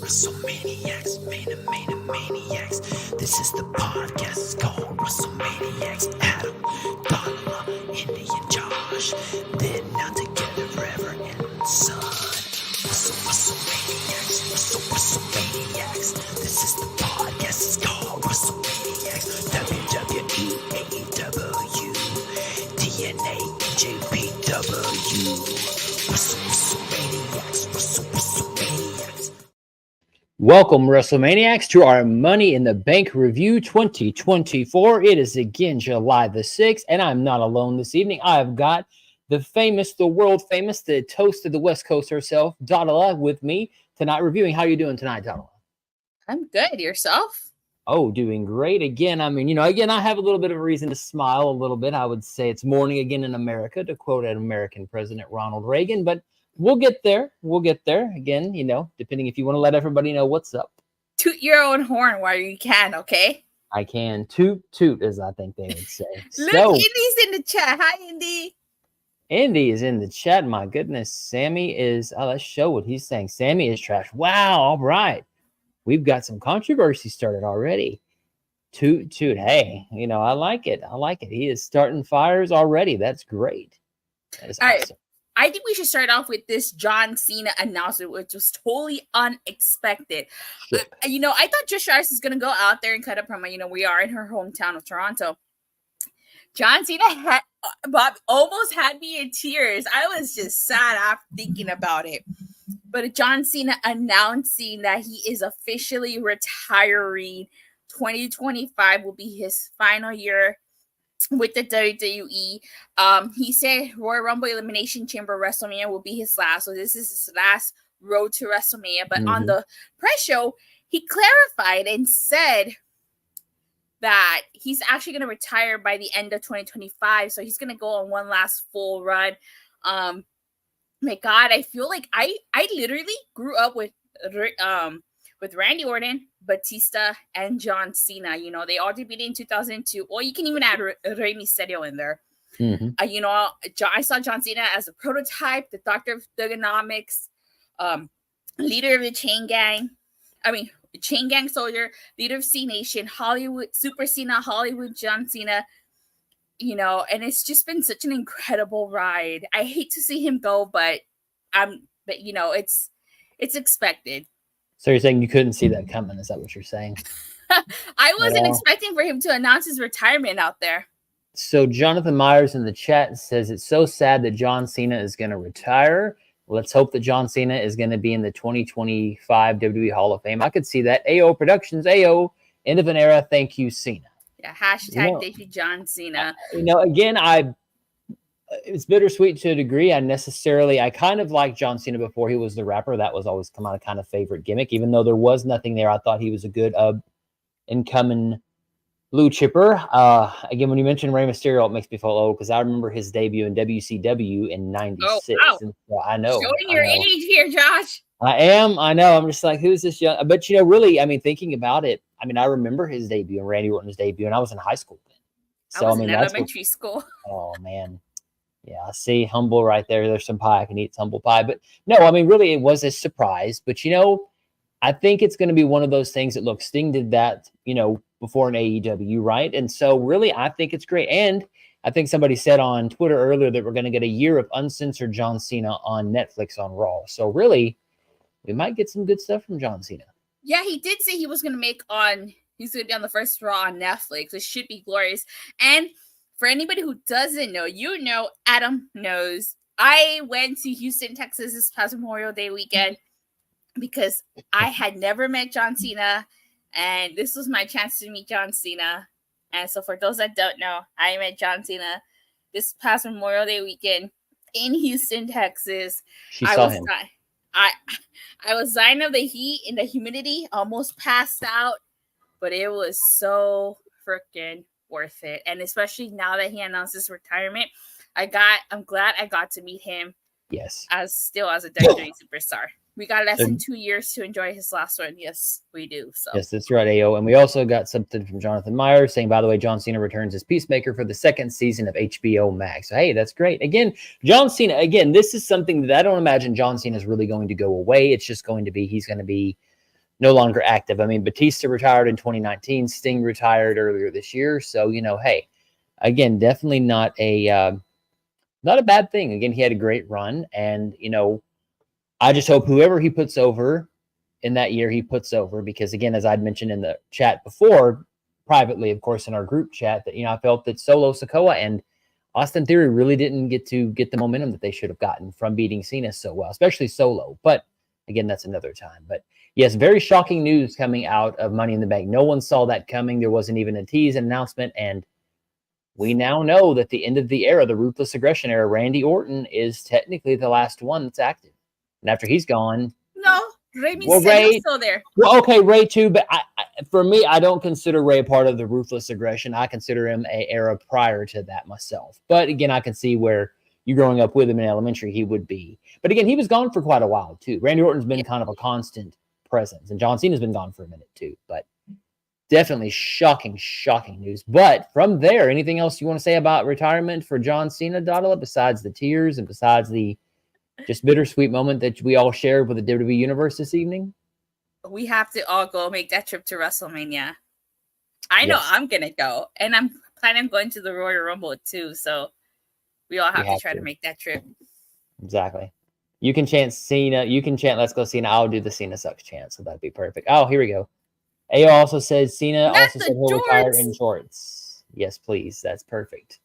WrestleManiacs, maniacs. This is the podcast, it's called WrestleManiacs. Adam, Donald, Indy, and Josh. Then now together forever and son. WrestleManiacs. This is the podcast, it's called WrestleManiacs. WWE, AEW, TNA, JPW. WrestleManiacs. Welcome, WrestleManiacs, to our Money in the Bank Review 2024. It is again July the 6th, and I'm not alone this evening. I've got the famous, the world famous, the toast of the West Coast herself, Donala, with me tonight reviewing. How are you doing tonight, Donala? I'm good. Yourself? Oh, doing great. Again, I have a little bit of a reason to smile a little bit. I would say it's morning again in America, to quote an American President Ronald Reagan, but we'll get there. Again, depending if you want to let everybody know what's up. Toot your own horn while you can, okay? I can. Toot, as I think they would say. Look, Indy's in the chat. Hi, Indy. Indy is in the chat. My goodness. Sammy is, let's show what he's saying. Sammy is trash. Wow. All right. We've got some controversy started already. Toot. Hey, I like it. He is starting fires already. That's great. That is awesome. Right. I think we should start off with this John Cena announcement, which was totally unexpected. Sure. I thought Trish Stratus is going to go out there and cut a promo. We are in her hometown of Toronto. John Cena almost had me in tears. I was just sad after thinking about it. But John Cena announcing that he is officially retiring. 2025 will be his final year with the WWE. He said Royal Rumble Elimination Chamber WrestleMania will be his last. So this is his last road to WrestleMania. But on the press show, he clarified and said that he's actually going to retire by the end of 2025. So he's going to go on one last full run. My God, I feel like I literally grew up with Randy Orton, Batista, and John Cena. They all debuted in 2002. Or you can even add Rey Mysterio in there. I saw John Cena as a prototype, the doctor of thugonomics, leader of the chain gang soldier, leader of C Nation, Hollywood, Super Cena, Hollywood John Cena. And it's just been such an incredible ride. I hate to see him go, but it's expected. So you're saying you couldn't see that coming? Is that what you're saying? I wasn't expecting for him to announce his retirement out there. So Jonathan Myers in the chat says it's so sad that John Cena is going to retire. Let's hope that John Cena is going to be in the 2025 WWE Hall of Fame. I could see that. AO Productions, AO, end of an era. Thank you, Cena. Yeah, hashtag thank you, John Cena. Again, it's bittersweet to a degree. I kind of liked John Cena before he was the rapper. That was always my kind of favorite gimmick. Even though there was nothing there, I thought he was a good incoming blue chipper. Again, when you mentioned Rey Mysterio, it makes me feel old because I remember his debut in WCW in '96. Oh, wow. And so I know. Showing your age here, Josh. I am. I know. I'm just like, who's this young? But, really, thinking about it, I remember his debut and Randy Orton's debut, and I was in high school then. So, I was in elementary school. Oh, man. Yeah, I see. Humble right there. There's some pie. I can eat humble pie. But, no, really, it was a surprise. But, I think it's going to be one of those things that, look, Sting did that, before an AEW, right? And so, really, I think it's great. And I think somebody said on Twitter earlier that we're going to get a year of uncensored John Cena on Netflix on Raw. So, really, we might get some good stuff from John Cena. Yeah, he did say he was going to he's going to be on the first Raw on Netflix. It should be glorious. And for anybody who doesn't know, Adam knows. I went to Houston, Texas this past Memorial Day weekend because I had never met John Cena. And this was my chance to meet John Cena. And so for those that don't know, I met John Cena this past Memorial Day weekend in Houston, Texas. She saw him. I was dying of the heat and the humidity, almost passed out, but it was so freaking worth it. And especially now that he announced his retirement, I'm glad I got to meet him. Yes. As a WWE superstar. We got less than 2 years to enjoy his last one. Yes, we do. So yes, that's right, AO. And we also got something from Jonathan Myers saying, by the way, John Cena returns as Peacemaker for the second season of HBO Max. So, hey, that's great. Again, John Cena, this is something that I don't imagine John Cena is really going to go away. It's just going to be, he's going to be no longer active. I mean, Batista retired in 2019. Sting retired earlier this year. So, hey, again, definitely not a bad thing. Again, he had a great run. And, I just hope whoever he puts over in that year, he puts over. Because, again, as I'd mentioned in the chat before, privately, of course, in our group chat, that, I felt that Solo Sikoa and Austin Theory really didn't get the momentum that they should have gotten from beating Cena so well, especially Solo. But, again, that's another time. But, yes, very shocking news coming out of Money in the Bank. No one saw that coming. There wasn't even a tease announcement. And we now know that the end of the era, the Ruthless Aggression era, Randy Orton is technically the last one that's active. And after he's gone... No, Ray Mysterio's still there. Well, okay, Ray too, but for me, I don't consider Ray a part of the Ruthless Aggression. I consider him an era prior to that myself. But again, I can see where you growing up with him in elementary, he would be. But again, he was gone for quite a while too. Randy Orton's been kind of a constant presence, and John Cena's been gone for a minute too. But definitely shocking news. But from there, anything else you want to say about retirement for John Cena, Dadala, besides the tears and besides the just bittersweet moment that we all shared with the WWE Universe this evening? We have to all go make that trip to WrestleMania. I know I'm going to go. And I'm planning on going to the Royal Rumble too. So we all have to try to make that trip. Exactly. You can chant Cena. You can chant Let's Go Cena. I'll do the Cena sucks chant. So that'd be perfect. Oh, here we go. AO also says Cena also said he'll retire in shorts. Yes, please. That's perfect.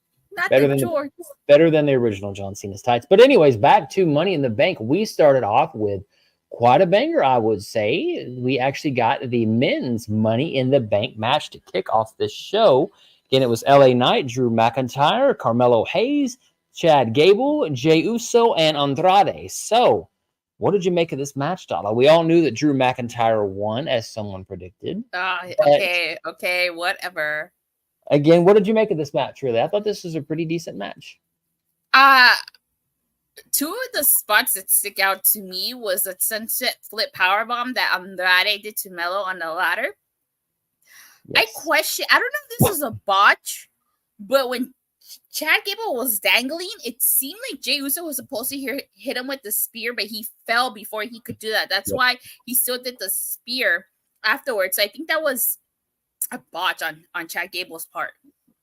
Better than the original John Cena's tights. But anyways, back to Money in the Bank. We started off with quite a banger, I would say. We actually got the men's Money in the Bank match to kick off this show. Again, it was LA Knight, Drew McIntyre, Carmelo Hayes, Chad Gable, Jey Uso, and Andrade. So, what did you make of this match, Donna? We all knew that Drew McIntyre won, as someone predicted. Okay, whatever. Again, what did you make of this match, really? I thought this was a pretty decent match. Two of the spots that stick out to me was a sunset flip powerbomb that Andrade did to Melo on the ladder. Yes. I don't know if this was a botch, but when Chad Gable was dangling, it seemed like Jey Uso was supposed to hit him with the spear, but he fell before he could do that. That's why he still did the spear afterwards. So I think that was a botch on Chad Gable's part.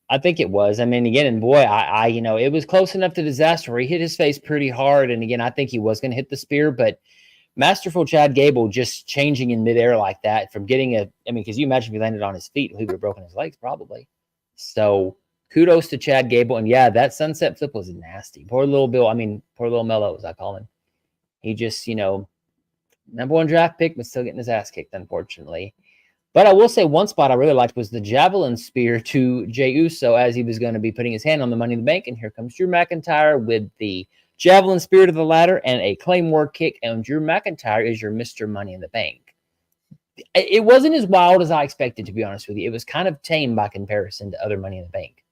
I think it was. I mean, again, and boy, I it was close enough to disaster where he hit his face pretty hard. And again, I think he was going to hit the spear, but masterful Chad Gable just changing in midair like that from getting because you imagine if he landed on his feet, he would have broken his legs probably. So kudos to Chad Gable. And yeah, that sunset flip was nasty. Poor little Melo, as I call him. He just, number one draft pick, but still getting his ass kicked, unfortunately. But I will say one spot I really liked was the javelin spear to Jey Uso as he was going to be putting his hand on the Money in the Bank. And here comes Drew McIntyre with the javelin spear to the ladder and a Claymore kick. And Drew McIntyre is your Mr. Money in the Bank. It wasn't as wild as I expected, to be honest with you. It was kind of tame by comparison to other Money in the Bank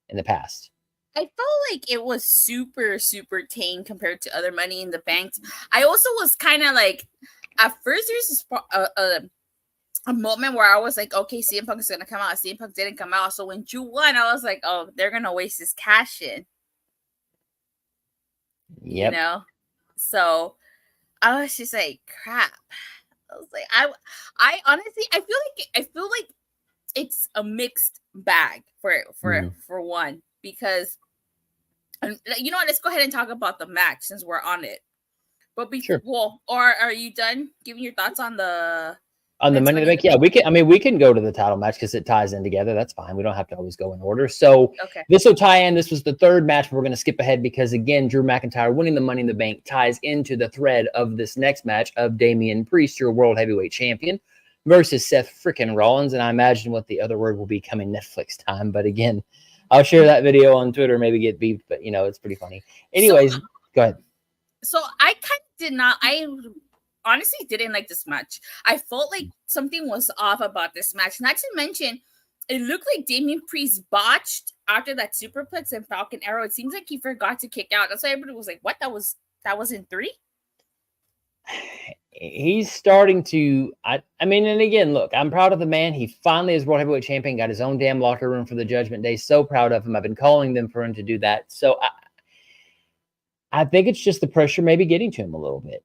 in the past. I felt like it was super, super tame compared to other Money in the Banks. I also was kind of like, at first there's a moment where I was like, okay, CM Punk is going to come out. CM Punk didn't come out. So when Drew won, I was like, oh, they're going to waste this cash in. Yep. So I was just like, crap. I was like, I honestly, I feel like it's a mixed bag for one, because you know what? Let's go ahead and talk about the match since we're on it. But before, or are you done giving your thoughts on the Money in the Bank? Yeah, we can. I mean, we can go to the title match because it ties in together. That's fine. We don't have to always go in order. So this will tie in. This was the third match. We're going to skip ahead because, again, Drew McIntyre winning the Money in the Bank ties into the thread of this next match of Damian Priest, your World Heavyweight Champion, versus Seth frickin' Rollins. And I imagine what the other word will be coming Netflix time. But again, I'll share that video on Twitter, maybe get beeped, but it's pretty funny. Anyways, go ahead. So I I honestly didn't like this match. I felt like something was off about this match. Not to mention, it looked like Damian Priest botched after that superplex and Falcon Arrow. It seems like he forgot to kick out. That's why everybody was like, what? That was in 3? He's starting to, I mean, and again, look, I'm proud of the man. He finally is World Heavyweight Champion, got his own damn locker room for the Judgment Day. So proud of him. I've been calling them for him to do that. So I think it's just the pressure maybe getting to him a little bit.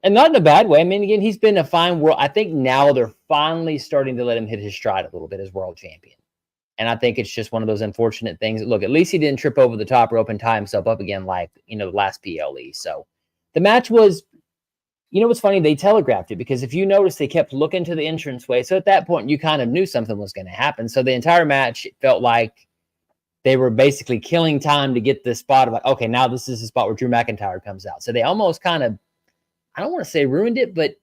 And not in a bad way. I mean, again, he's been a fine world. I think now they're finally starting to let him hit his stride a little bit as world champion. And I think it's just one of those unfortunate things. Look, at least he didn't trip over the top rope and tie himself up again like, the last PLE. So the match was, what's funny? They telegraphed it because if you notice, they kept looking to the entranceway. So at that point, you kind of knew something was going to happen. So the entire match felt like they were basically killing time to get the spot of like, okay, now this is the spot where Drew McIntyre comes out. So they almost kind of, I don't want to say ruined it, but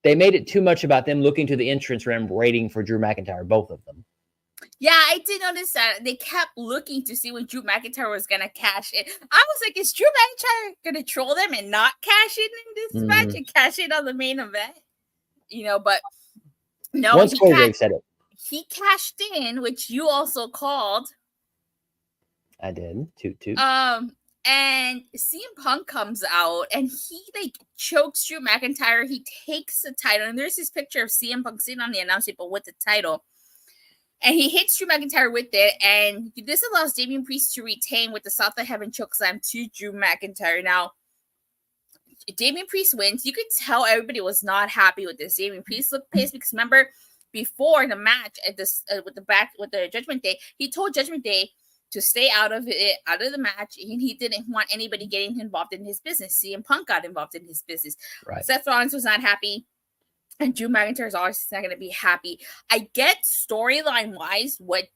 they made it too much about them looking to the entrance ramp, waiting for Drew McIntyre, both of them. Yeah, I did notice that they kept looking to see when Drew McIntyre was going to cash in. I was like, is Drew McIntyre going to troll them and not cash in this match and cash in on the main event? But no. Once Corey said it. He cashed in, which you also called. I did. Toot. And CM Punk comes out and he chokes Drew McIntyre. He takes the title, and there's this picture of CM Punk sitting on the announce table with the title. And he hits Drew McIntyre with it, and this allows Damian Priest to retain with the South of Heaven chokeslam to Drew McIntyre. Now, Damian Priest wins. You could tell everybody was not happy with this. Damian Priest looked pissed because remember before the match at this with the Judgment Day, he told Judgment Day to stay out of the match, and he didn't want anybody getting involved in his business. CM Punk got involved in his business. Right. Seth Rollins was not happy. And Drew McIntyre is always not going to be happy. I get storyline wise why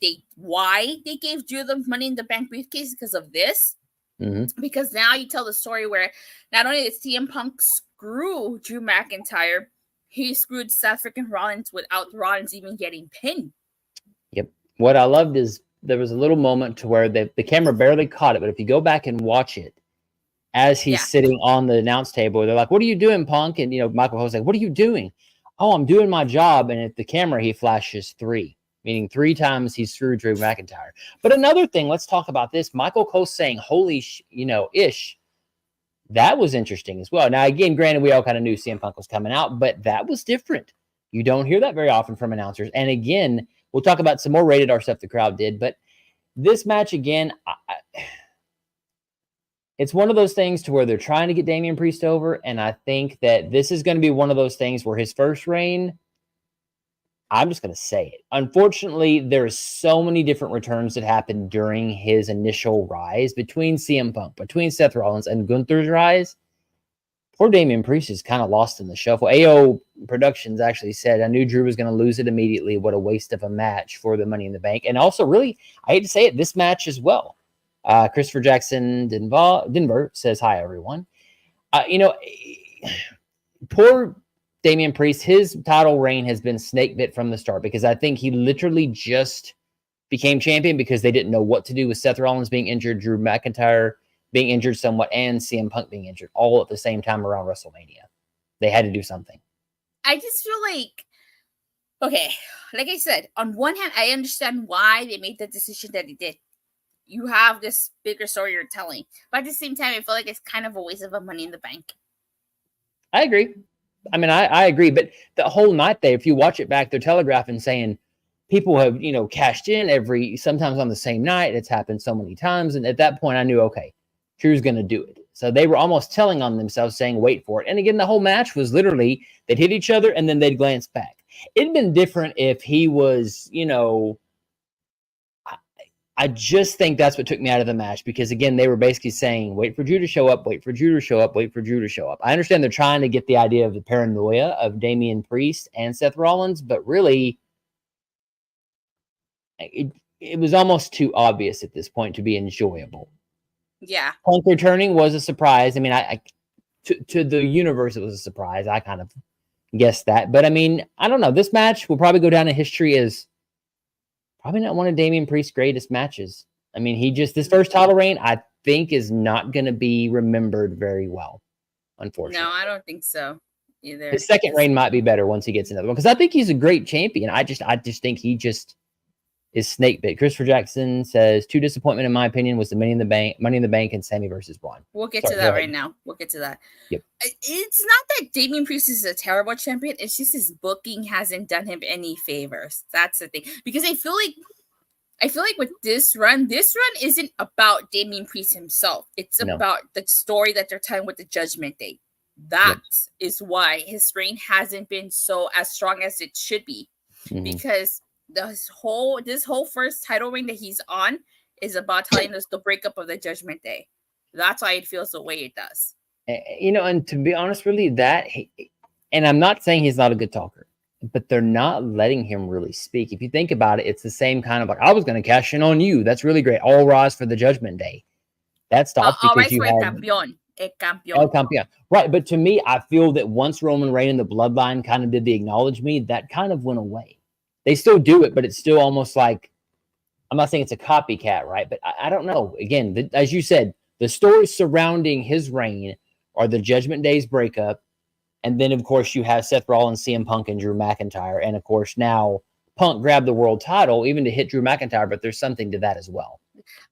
they gave Drew the Money in the Bank briefcase because of this. Mm-hmm. Because now you tell the story where not only did CM Punk screw Drew McIntyre, he screwed Seth freaking Rollins without Rollins even getting pinned. Yep. What I loved is there was a little moment to where the camera barely caught it, but if you go back and watch it, as he's sitting on the announce table, they're like, "What are you doing, Punk?" And Michael Cole's like, "What are you doing?" "Oh, I'm doing my job." And at the camera, he flashes 3, meaning 3 times he's through Drew McIntyre. But another thing, let's talk about this. Michael Cole saying, "Holy ish." That was interesting as well. Now, again, granted, we all kind of knew CM Punk was coming out, but that was different. You don't hear that very often from announcers. And again, we'll talk about some more rated R stuff the crowd did. But this match, again, it's one of those things to where they're trying to get Damian Priest over, and I think that this is going to be one of those things where his first reign, I'm just going to say it. Unfortunately, there's so many different returns that happened during his initial rise between CM Punk, between Seth Rollins, and Gunther's rise. Poor Damian Priest is kind of lost in the shuffle. AO Productions actually said, "I knew Drew was going to lose it immediately. What a waste of a match for the Money in the Bank." And also, really, I hate to say it, this match as well. Christopher Jackson Denver says, "Hi, everyone." Poor Damian Priest, his title reign has been snake bit from the start because I think he literally just became champion because they didn't know what to do with Seth Rollins being injured, Drew McIntyre being injured somewhat, and CM Punk being injured all at the same time around WrestleMania. They had to do something. I just feel like, okay, like I said, on one hand, I understand why they made the decision that they did. You have this bigger story you're telling. But at the same time, I feel like it's kind of a waste of a Money in the Bank. I agree. I mean, I agree. But the whole night there, if you watch it back, they're telegraphing saying people have, cashed in sometimes on the same night. It's happened so many times. And at that point, I knew, okay, Drew's going to do it. So they were almost telling on themselves saying, wait for it. And again, the whole match was literally they'd hit each other and then they'd glance back. It'd been different if he was, I just think that's what took me out of the match because, again, they were basically saying, wait for Drew to show up, wait for Drew to show up, wait for Drew to show up. I understand they're trying to get the idea of the paranoia of Damian Priest and Seth Rollins, but really, it was almost too obvious at this point to be enjoyable. Yeah. Punk returning was a surprise. I mean, to the universe, it was a surprise. I kind of guessed that. But, I mean, I don't know. This match will probably go down in history as probably not one of Damian Priest's greatest matches. I mean, this first title reign, I think, is not going to be remembered very well, unfortunately. No, I don't think so either. His second reign might be better once he gets another one because I think he's a great champion. I just think he just is snake bit. Christopher Jackson says, 2 disappointment in my opinion was the Money in the Bank and Sammy versus Braun. We'll get to that right now. We'll get to that. Yep. It's not that Damian Priest is a terrible champion. It's just his booking hasn't done him any favors. That's the thing. Because I feel like with this run isn't about Damian Priest himself. It's about the story that they're telling with the Judgment Day. That is why his reign hasn't been so as strong as it should be, because this whole first title reign that he's on is about telling us the breakup of the Judgment Day. That's why it feels the way it does. And to be honest, really, and I'm not saying he's not a good talker, but they're not letting him really speak. If you think about it, it's the same kind of like, I was going to cash in on you. That's really great. All rise for the Judgment Day. That stopped because you had El Campeón. Right. But to me, I feel that once Roman Reigns and the Bloodline kind of did the acknowledge me, that kind of went away. They still do it, but it's still almost like, I'm not saying it's a copycat, right? But I don't know. Again, as you said, the stories surrounding his reign are the Judgment Day's breakup. And then, of course, you have Seth Rollins, CM Punk, and Drew McIntyre. And, of course, now Punk grabbed the world title, even to hit Drew McIntyre, but there's something to that as well.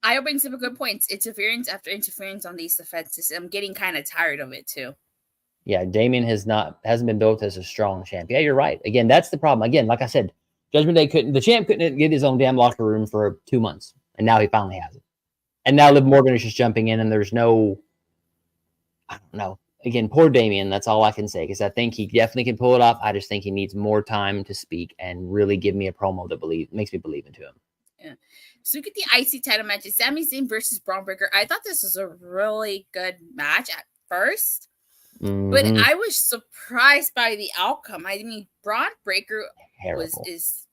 I bring some good points. Interference after interference on these defenses. I'm getting kind of tired of it, too. Yeah, Damian hasn't been built as a strong champ. Yeah, you're right. Again, that's the problem. Again, like I said, Judgment Day the champ couldn't get his own damn locker room for 2 months. And now he finally has it. And now Liv Morgan is just jumping in, and there's no, I don't know. Again, poor Damian. That's all I can say, because I think he definitely can pull it off. I just think he needs more time to speak and really give me a promo that makes me believe into him. Yeah. So we get the IC title match. It's Sami Zayn versus Braun Breaker. I thought this was a really good match at first, but I was surprised by the outcome. I mean, Braun Breaker is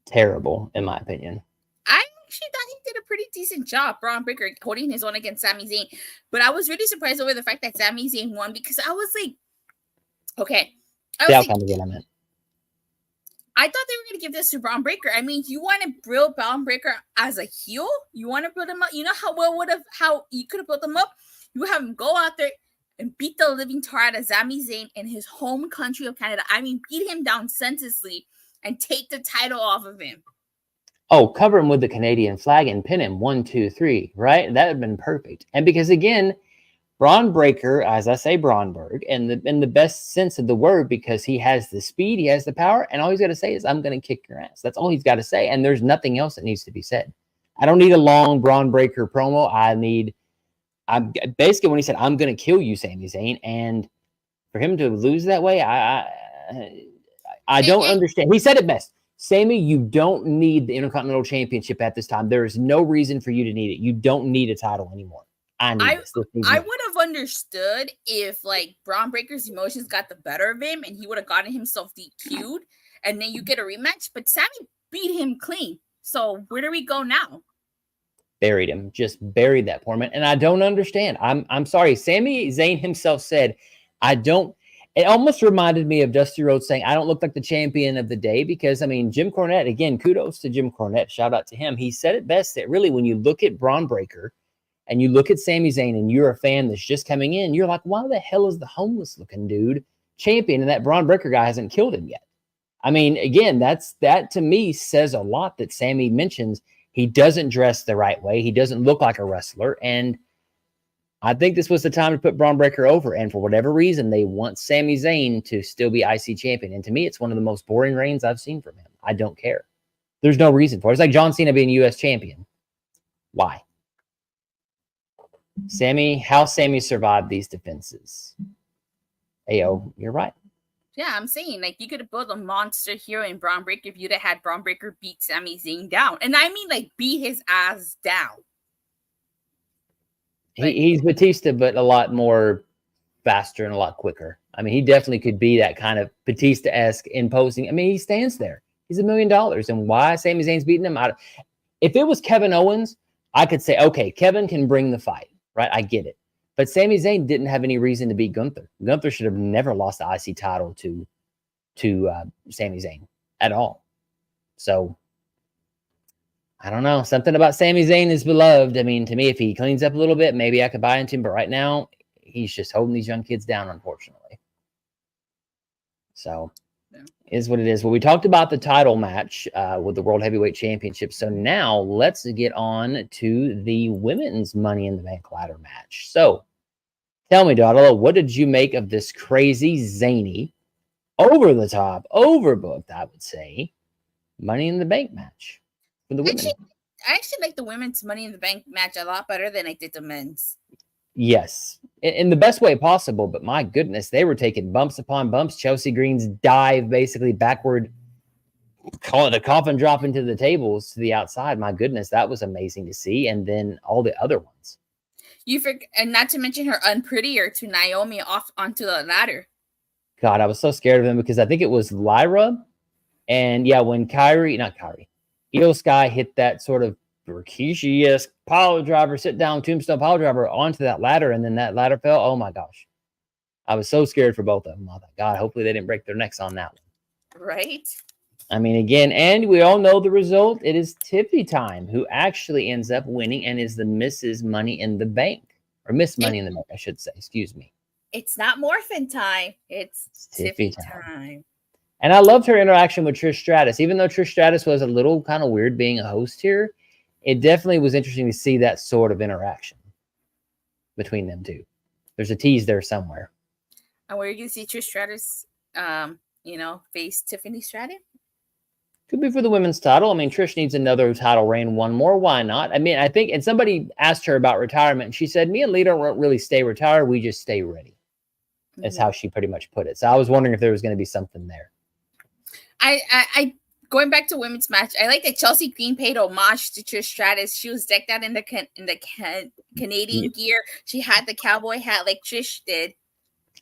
terrible, in my opinion. I actually thought he did a pretty decent job, Braun Breaker, holding his own against Sami Zayn. But I was really surprised over the fact that Sami Zayn won, because I was like, okay. The outcome again, I meant. I thought they were going to give this to Braun Breaker. I mean, you want to build Braun Breaker as a heel? You want to build him up? You know how you could have built him up? You have him go out there and beat the living tar out of Sami Zayn in his home country of Canada. I mean, beat him down senselessly and take the title off of him. Oh, cover him with the Canadian flag and pin him 1, 2, 3, right? That would have been perfect. And because, again, Braun Breaker, as I say, Braunberg, in the best sense of the word, because he has the speed, he has the power, and all he's got to say is, I'm going to kick your ass. That's all he's got to say, and there's nothing else that needs to be said. I don't need a long Braun Breaker promo. I'm basically, when he said, I'm going to kill you, Sami Zayn, and for him to lose that way, I don't understand. He said it best. Sami, you don't need the Intercontinental Championship at this time. There is no reason for you to need it. You don't need a title anymore. I would have understood if, like, Braun Breaker's emotions got the better of him and he would have gotten himself DQ'd, and then you get a rematch. But Sami beat him clean. So where do we go now? Buried him. Just buried that poor man. And I don't understand. I'm sorry. Sami Zayn himself said, it almost reminded me of Dusty Rhodes saying, I don't look like the champion of the day, because, I mean, Jim Cornette, again, kudos to Jim Cornette. Shout out to him. He said it best, that really, when you look at Braun Breaker and you look at Sami Zayn and you're a fan that's just coming in, you're like, why the hell is the homeless looking dude champion and that Braun Breaker guy hasn't killed him yet? I mean, again, that to me says a lot, that Sami mentions he doesn't dress the right way. He doesn't look like a wrestler. And I think this was the time to put Braun Breaker over. And for whatever reason, they want Sami Zayn to still be IC champion. And to me, it's one of the most boring reigns I've seen from him. I don't care. There's no reason for it. It's like John Cena being US champion. Why? How Sami survived these defenses. Ayo, you're right. Yeah, I'm saying, like, you could have built a monster hero in Braun Breaker if you'd have had Braun Breaker beat Sami Zayn down. And I mean, like, beat his ass down. He's Batista, but a lot more faster and a lot quicker. I mean, he definitely could be that kind of Batista-esque imposing. I mean, he stands there. He's $1 million. And why Sami Zayn's beating him? If it was Kevin Owens, I could say, okay, Kevin can bring the fight, right? I get it. But Sami Zayn didn't have any reason to beat Gunther. Gunther should have never lost the IC title to Sami Zayn at all. So, I don't know. Something about Sami Zayn is beloved. I mean, to me, if he cleans up a little bit, maybe I could buy into him. But right now, he's just holding these young kids down, unfortunately. So, is what it is. Well, we talked about the title match with the World Heavyweight Championship. So now let's get on to the women's Money in the Bank ladder match. So tell me, Dotto, what did you make of this crazy, zany, over the top, overbooked, I would say, Money in the Bank match for the women? I actually like the women's Money in the Bank match a lot better than I did the men's. Yes, in the best way possible. But my goodness, they were taking bumps upon bumps. Chelsea Green's dive basically backward, call it a coffin drop into the tables to the outside. My goodness, that was amazing to see. And then all the other ones. And not to mention her unprettier to Naomi off onto the ladder. God, I was so scared of them because I think it was Lyra. And yeah, when Io Sky hit that sort of Rikishi-esque pile driver, sit down, tombstone pile driver onto that ladder, and then that ladder fell. Oh my gosh. I was so scared for both of them. I thought, God, hopefully they didn't break their necks on that one. Right? I mean, again, and we all know the result. It is Tiffy time, who actually ends up winning and is the Mrs. Money in the Bank. Or Miss Money in the Bank, I should say. Excuse me. It's not Morphin time. It's Tiffy time. And I loved her interaction with Trish Stratus. Even though Trish Stratus was a little kind of weird being a host here, it definitely was interesting to see that sort of interaction between them two. There's a tease there somewhere. And where you see Trish Stratus, face Tiffany Stratton? Could be for the women's title. I mean, Trish needs another title reign, one more. Why not? I mean, I think, and somebody asked her about retirement, and she said, me and Lita don't really stay retired. We just stay ready. That's how she pretty much put it. So I was wondering if there was going to be something there. I going back to women's match, I like that Chelsea Green paid homage to Trish Stratus. She was decked out in the Canadian gear. She had the cowboy hat like Trish did.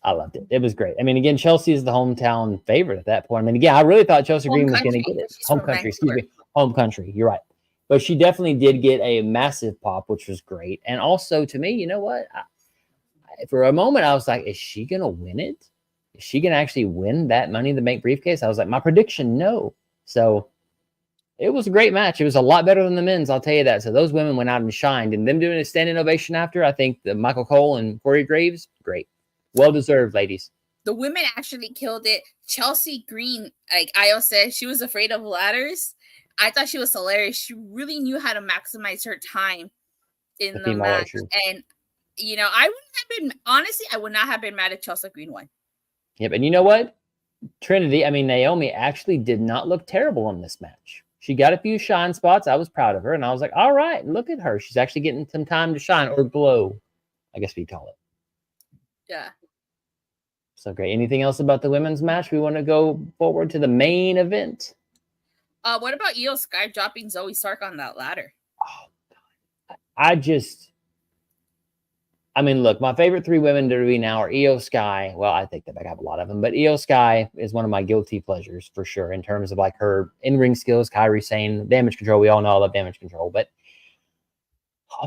I loved it. It was great. I mean, again, Chelsea is the hometown favorite at that point. I mean, again, I really thought Chelsea Green was going to get it. Home country. You're right. But she definitely did get a massive pop, which was great. And also, to me, you know what? For a moment, I was like, is she going to win it? Is she going to actually win that Money in the Bank briefcase? I was like, my prediction, no. So it was a great match. It was a lot better than the men's, I'll tell you that. So those women went out and shined. And them doing a standing ovation after, I think the Michael Cole and Corey Graves, great. Well-deserved, ladies. The women actually killed it. Chelsea Green, like Io said, she was afraid of ladders. I thought she was hilarious. She really knew how to maximize her time in the match. And, I would not have been mad at Chelsea Green won. Yep, and you know what? Naomi actually did not look terrible in this match. She got a few shine spots. I was proud of her, and I was like, all right, look at her. She's actually getting some time to shine or glow, I guess we call it. Yeah. So great. Anything else about the women's match? We want to go forward to the main event. What about Io Sky dropping Zoe Stark on that ladder? Oh, God. Look, my favorite three women to be now are Io Sky. Well, I think that I have a lot of them, but Io Sky is one of my guilty pleasures for sure in terms of like her in-ring skills. Kairi Sane, damage control. We all know I love damage control, but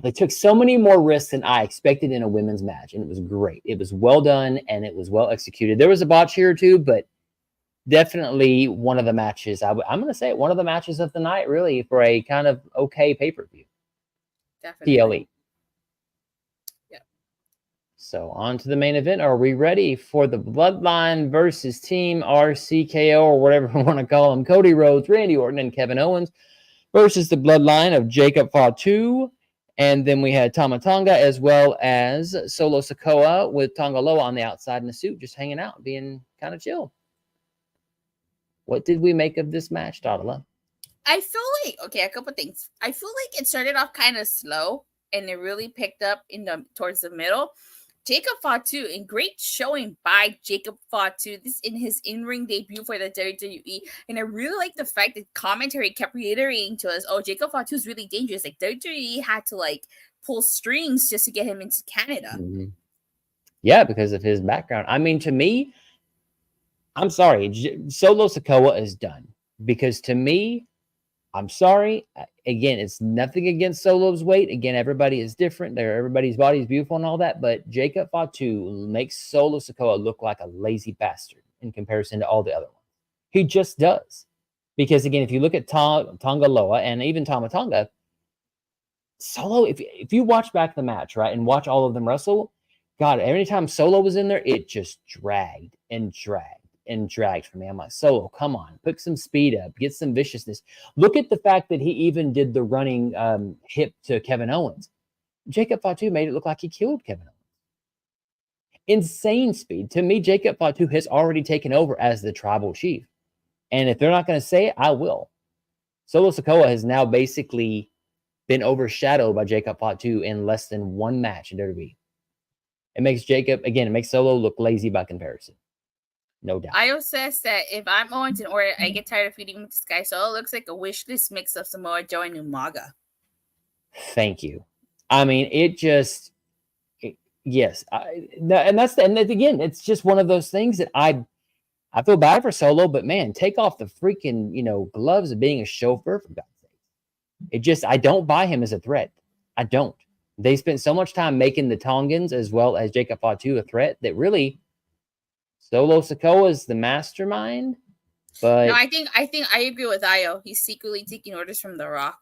they took so many more risks than I expected in a women's match, and it was great. It was well done, and it was well executed. There was a botch here or two, but definitely one of the matches. I'm going to say one of the matches of the night, really, for a kind of okay pay-per-view. Definitely. PLE. Yeah. So on to the main event. Are we ready for the Bloodline versus Team RCKO, or whatever we want to call them? Cody Rhodes, Randy Orton, and Kevin Owens versus the Bloodline of Jacob Fatu. And then we had Tama Tonga as well as Solo Sikoa with Tonga Loa on the outside in a suit, just hanging out, being kind of chill. What did we make of this match, Dadala? I feel like, a couple things. I feel like it started off kind of slow and it really picked up towards the middle. Jacob Fatu, and great showing by Jacob Fatu. This in his in-ring debut for the WWE. And I really like the fact that commentary kept reiterating to us, Jacob Fatu is really dangerous. Like WWE had to pull strings just to get him into Canada. Mm-hmm. Yeah, because of his background. To me, I'm sorry, Solo Sikoa is done. Because to me, I'm sorry. Again, it's nothing against Solo's weight. Again, everybody is different. Everybody's body is beautiful and all that. But Jacob Fatu makes Solo Sikoa look like a lazy bastard in comparison to all the other ones. He just does. Because, again, if you look at Tonga Loa and even Tama Tonga, Solo, if you watch back the match, right, and watch all of them wrestle, God, every time Solo was in there, it just dragged for me. I'm like, Solo, come on, put some speed up, get some viciousness. Look at the fact that he even did the running hip to Kevin Owens. Jacob Fatu made it look like he killed Kevin Owens. Insane speed. To me, Jacob Fatu has already taken over as the tribal chief. And if they're not going to say it, I will. Solo Sikoa has now basically been overshadowed by Jacob Fatu in less than one match in WWE. It makes Jacob, again, it makes Solo look lazy by comparison. No doubt. Io says that if I'm Owens in order, I get tired of feeding with this guy. So it looks like a wish list mix of Samoa Joe and Umaga. Thank you. I mean, yes. And again, it's just one of those things that I feel bad for Solo, but man, take off the freaking, gloves of being a chauffeur, for God's sake. I don't buy him as a threat. I don't. They spent so much time making the Tongans as well as Jacob Fatu a threat that really Solo Sikoa is the mastermind. But no, I think I agree with Io. He's secretly taking orders from The Rock.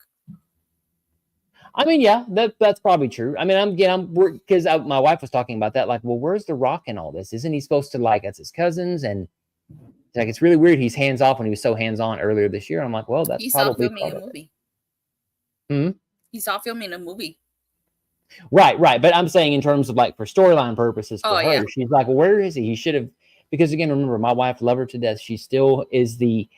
I mean, yeah, that's probably true. I mean, because my wife was talking about that. Like, well, where's The Rock in all this? Isn't he supposed to that's his cousins? And like, it's really weird. He's hands off when he was so hands on earlier this year. I'm like, well, that's probably filming a movie. He saw filming a movie. Right. But I'm saying in terms of for storyline purposes for her, yeah. She's like, well, where is he? He should have, because again, remember, my wife loved her to death. She still is the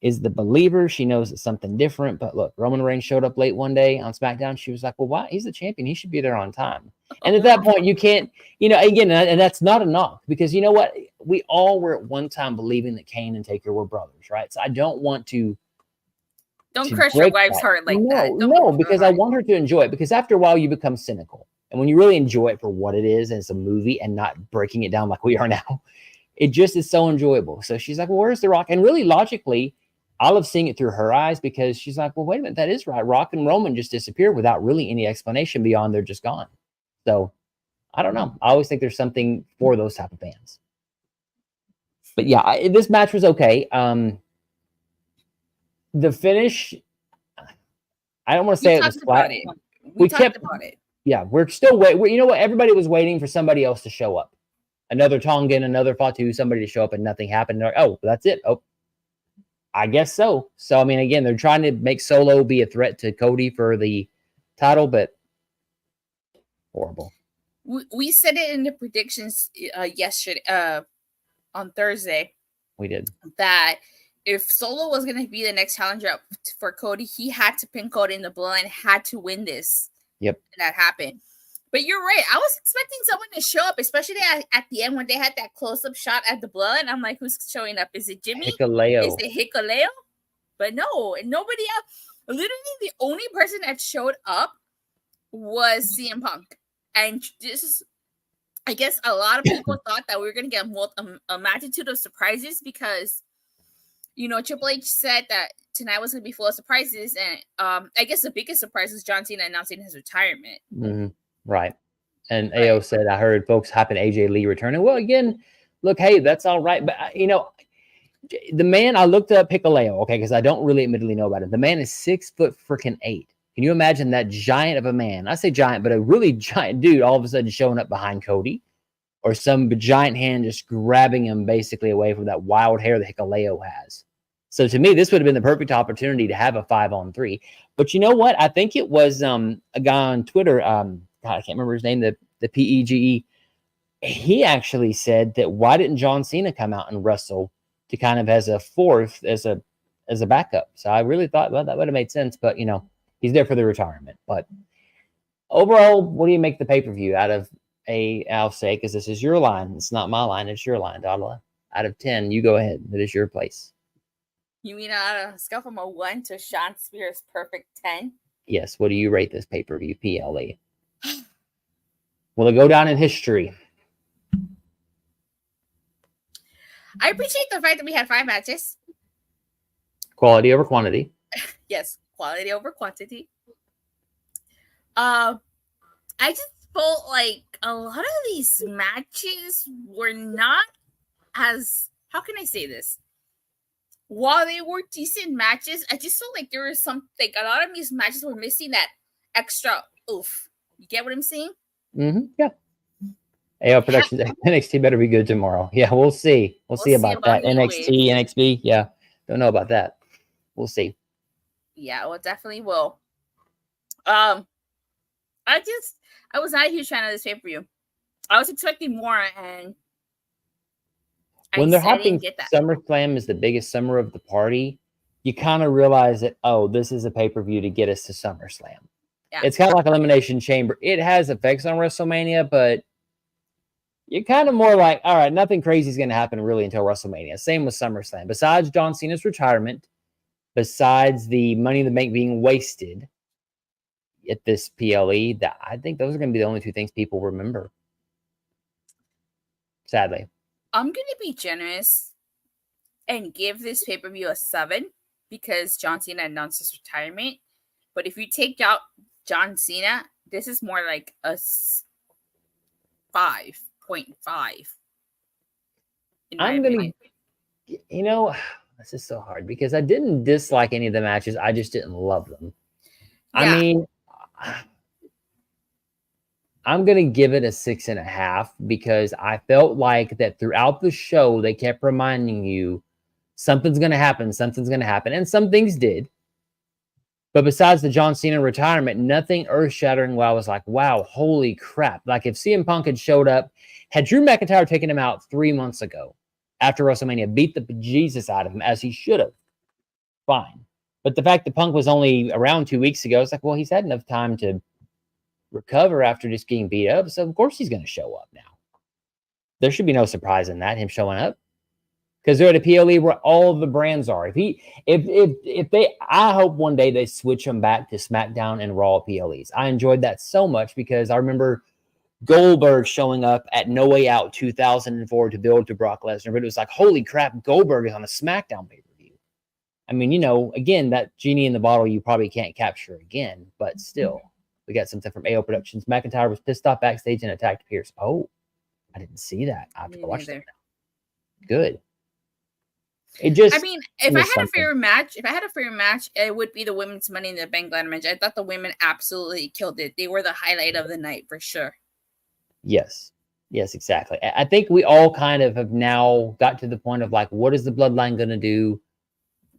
believer. She knows it's something different. But look, Roman Reigns showed up late one day on SmackDown. She was like, well, why? He's the champion. He should be there on time. And at that point, you can't, again, and that's not a knock, because you know what? We all were at one time believing that Kane and Taker were brothers, right? So I don't want to. Don't crush your wife's heart like that. No, because I want her to enjoy it. Because after a while, you become cynical. And when you really enjoy it for what it is as a movie and not breaking it down like we are now, it just is so enjoyable. So she's like, well, where's The Rock? And really logically, I love seeing it through her eyes, because she's like, well, wait a minute, that is right. Rock and Roman just disappeared without really any explanation beyond they're just gone. So I don't know. I always think there's something for those type of fans. But yeah, this match was okay. The finish, I don't want to say it was flat. We talked about it. Yeah, we're still waiting. You know what? Everybody was waiting for somebody else to show up. Another Tongan, another Fatu, somebody to show up, and nothing happened. They're like, oh, that's it. Oh, I guess so. So, I mean, again, they're trying to make Solo be a threat to Cody for the title, but horrible. We said it in the predictions yesterday, on Thursday. We did. That if Solo was going to be the next challenger for Cody, he had to pin Cody in the bloodline, had to win this. Yep. And that happened. But you're right. I was expecting someone to show up, especially at the end when they had that close-up shot at the blood. I'm like, who's showing up? Is it Jimmy? Hikuleo. Is it Hikuleo? But no, nobody else. Literally, the only person that showed up was CM Punk. And this is, I guess, a lot of people thought that we were going to get a multitude of surprises, because Triple H said that tonight was going to be full of surprises. And I guess the biggest surprise was John Cena announcing his retirement. Mm-hmm. Right. And AO said, I heard folks hyping AJ Lee returning. Well, again, look, hey, that's all right. But, the man, I looked up Hikuleo, okay, because I don't really admittedly know about him. The man is 6'8". Can you imagine that giant of a man? I say giant, but a really giant dude all of a sudden showing up behind Cody, or some giant hand just grabbing him basically away from that wild hair that Hikuleo has. So to me, this would have been the perfect opportunity to have a 5-on-3. But you know what? I think it was a guy on Twitter. God, I can't remember his name. The PEGE. He actually said that why didn't John Cena come out and wrestle to kind of as a fourth, as a backup? So I really thought, well, that would have made sense. But he's there for the retirement. But overall, what do you make the pay-per-view out of I'll say, because this is your line. It's not my line. It's your line, Dadla. Out of 10, you go ahead. It is your place. You mean on a scale from a 1 to Sean Spears' perfect 10? Yes. What do you rate this pay-per-view, PLE? Will it go down in history? I appreciate the fact that we had 5 matches. Quality over quantity. Yes, quality over quantity. I just felt like a lot of these matches were not as, how can I say this? While they were decent matches, I just felt like there was something, a lot of these matches were missing that extra oof. You get what I'm saying? Mm-hmm. Yeah. AO Productions, NXT better be good tomorrow. Yeah, we'll see. We'll see about that. NXT, NXT. Yeah. Don't know about that. We'll see. Yeah, well, definitely will. I was not a huge fan of this pay-per-view. I was expecting more, and when they're hyping SummerSlam is the biggest summer of the party, you kind of realize that, oh, this is a pay-per-view to get us to SummerSlam. Yeah. It's kind of like Elimination Chamber. It has effects on WrestleMania, but you're kind of more like, all right, nothing crazy is going to happen really until WrestleMania. Same with SummerSlam. Besides John Cena's retirement, besides the Money in the Bank being wasted at this PLE, that I think those are going to be the only two things people remember. Sadly. I'm going to be generous and give this pay-per-view a 7 because John Cena announced his retirement. But if you take out John Cena, this is more like a 5.5. I'm going to, you know, this is so hard because I didn't dislike any of the matches. I just didn't love them. Yeah. I mean, I'm going to give it a 6.5 because I felt like that throughout the show, they kept reminding you something's going to happen, something's going to happen. And some things did. But besides the John Cena retirement, nothing earth-shattering where I was like, wow, holy crap. Like if CM Punk had showed up, had Drew McIntyre taken him out 3 months ago after WrestleMania, beat the bejesus out of him as he should have, fine. But the fact that Punk was only around 2 weeks ago, it's like, well, he's had enough time to recover after just getting beat up. So of course he's going to show up now. There should be no surprise in that, him showing up. Because they're at a PLE where all of the brands are. If they, I hope one day they switch them back to SmackDown and Raw PLEs. I enjoyed that so much because I remember Goldberg showing up at No Way Out 2004 to build to Brock Lesnar. But it was like, holy crap, Goldberg is on a SmackDown pay-per-view. I mean, you know, again, that genie in the bottle you probably can't capture again. But still, we got something from AO Productions. McIntyre was pissed off backstage and attacked Pierce. Oh, I didn't see that. I have to go watch that now. Good. It just, I mean, if I had a favorite match, it would be the women's Money in the Bank ladder match. I thought the women absolutely killed it. They were the highlight of the night for sure. Yes, exactly. I think we all kind of have now got to the point of like, what is the bloodline going to do?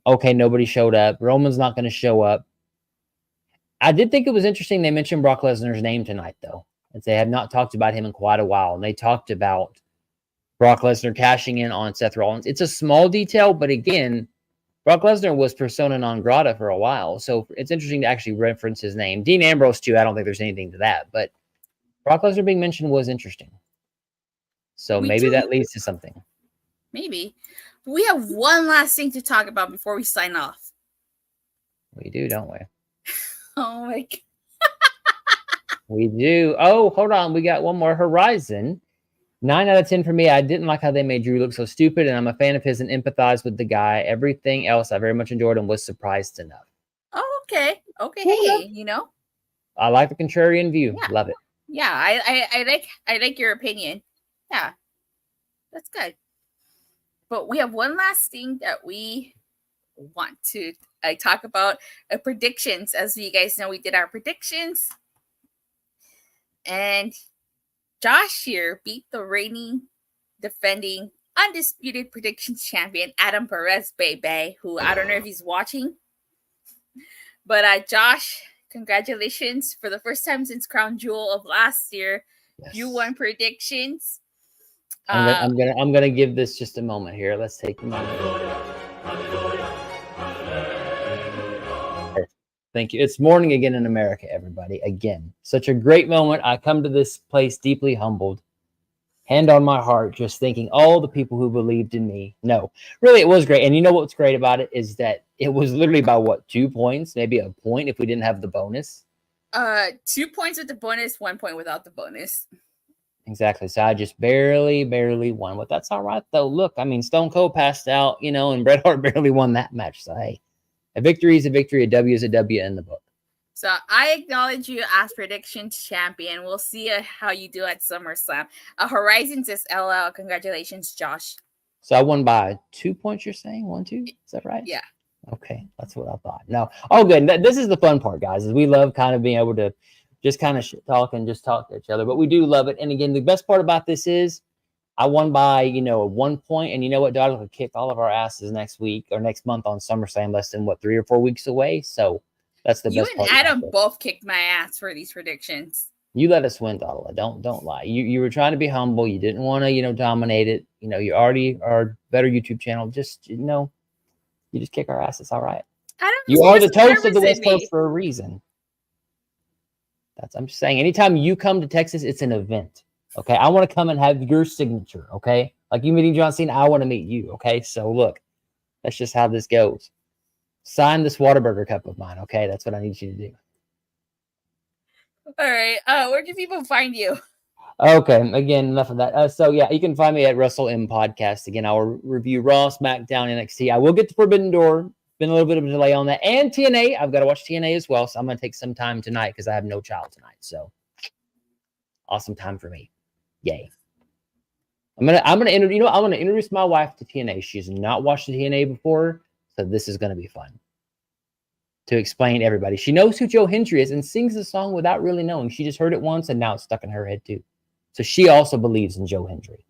Okay, nobody showed up. Roman's not going to show up. I did think it was interesting they mentioned Brock Lesnar's name tonight, though. As they have not talked about him in quite a while. And they talked about Brock Lesnar cashing in on Seth Rollins. It's a small detail, but again, Brock Lesnar was persona non grata for a while. So it's interesting to actually reference his name. Dean Ambrose, too. I don't think there's anything to that. But Brock Lesnar being mentioned was interesting. So maybe that leads to something. Maybe. We have one last thing to talk about before we sign off. We do, don't we? Oh, my God. We do. Oh, hold on. We got one more. Horizon. 9 out of 10 for me. I didn't like how they made Drew look so stupid, and I'm a fan of his and empathize with the guy. Everything else I very much enjoyed and was surprised enough. Oh, okay. Okay. Hey, you know. I like the contrarian view. Yeah. Love it. Yeah, I like your opinion. Yeah. That's good. But we have one last thing that we want to talk about. Predictions. As you guys know, we did our predictions. And Josh here beat the reigning, defending, undisputed predictions champion, Adam Perez, baby, who I don't know if he's watching. But Josh, congratulations. For the first time since Crown Jewel of last year, yes. You won predictions. I'm gonna give this just a moment here. Let's take a moment. Thank you. It's morning again in America, everybody. Again, such a great moment. I come to this place deeply humbled, hand on my heart, just thinking all the people who believed in me. No, really, it was great. And you know what's great about it is that it was literally by what, 2 points, maybe a point if we didn't have the bonus. 2 points with the bonus, 1 point without the bonus. Exactly. So I just barely won. But that's all right, though. Look, I mean, Stone Cold passed out, you know, and Bret Hart barely won that match. So, hey, a victory is a victory. A W is a W in the book. So I acknowledge you as predictions champion. We'll see how you do at SummerSlam. Horizon says LL. Congratulations, Josh. So I won by 2 points, you're saying? 1, 2? Is that right? Yeah. Okay. That's what I thought. No. Oh, good. This is the fun part, guys, is we love kind of being able to just kind of talk and just talk to each other. But we do love it. And again, the best part about this is I won by, 1 point. And you know what? Dog will kick all of our asses next week or next month on SummerSlam, less than 3 or 4 weeks away. So that's the best part. You and Adam both kicked my ass for these predictions. You let us win, Donald. Don't lie. You were trying to be humble. You didn't want to, dominate it. You already are a better YouTube channel. Just, you just kick our asses. All right. You are the toast of the West Coast for a reason. I'm just saying, anytime you come to Texas, it's an event. Okay, I want to come and have your signature. Okay, like you meeting John Cena, I want to meet you. Okay, so look, that's just how this goes. Sign this Whataburger cup of mine. Okay, that's what I need you to do. All right. Where can people find you? Okay, again, enough of that. So yeah, you can find me at WrestleM Podcast. Again, I'll review Raw, SmackDown, NXT. I will get to Forbidden Door. Been a little bit of a delay on that, and TNA. I've got to watch TNA as well, so I'm gonna take some time tonight because I have no child tonight. So awesome time for me. Yay. I'm gonna introduce my wife to TNA. She's not watched the TNA before, so this is gonna be fun to explain to everybody. She knows who Joe Hendry is and sings the song without really knowing. She just heard it once and now it's stuck in her head too. So she also believes in Joe Hendry.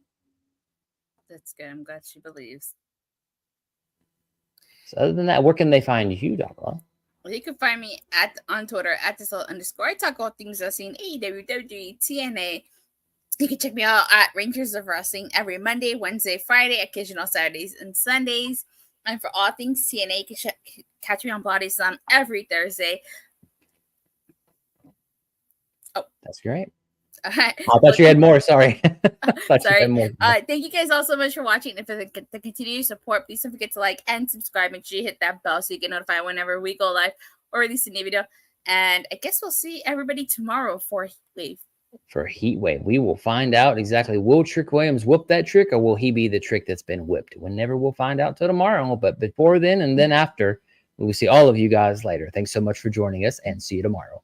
That's good. I'm glad she believes. So other than that, where can they find you, Doc? Well, you can find me on Twitter at @TheSoul_. I talk about things I've seen AEW, WWE, TNA. You can check me out at Rangers of Wrestling every Monday, Wednesday, Friday, occasional Saturdays and Sundays. And for all things TNA, you can catch me on Bloody Slam every Thursday. Oh, that's great. All right. I thought you had more. Sorry. Sorry. Thank you guys all so much for watching. And for the continued support, please don't forget to like and subscribe. Make sure you hit that bell so you get notified whenever we go live or release a new video. And I guess we'll see everybody tomorrow for Heatwave. For Heatwave, we will find out exactly. Will Trick Williams whoop that trick, or will he be the trick that's been whipped? Whenever we'll find out till tomorrow. But before then and then after, we will see all of you guys later. Thanks so much for joining us, and see you tomorrow.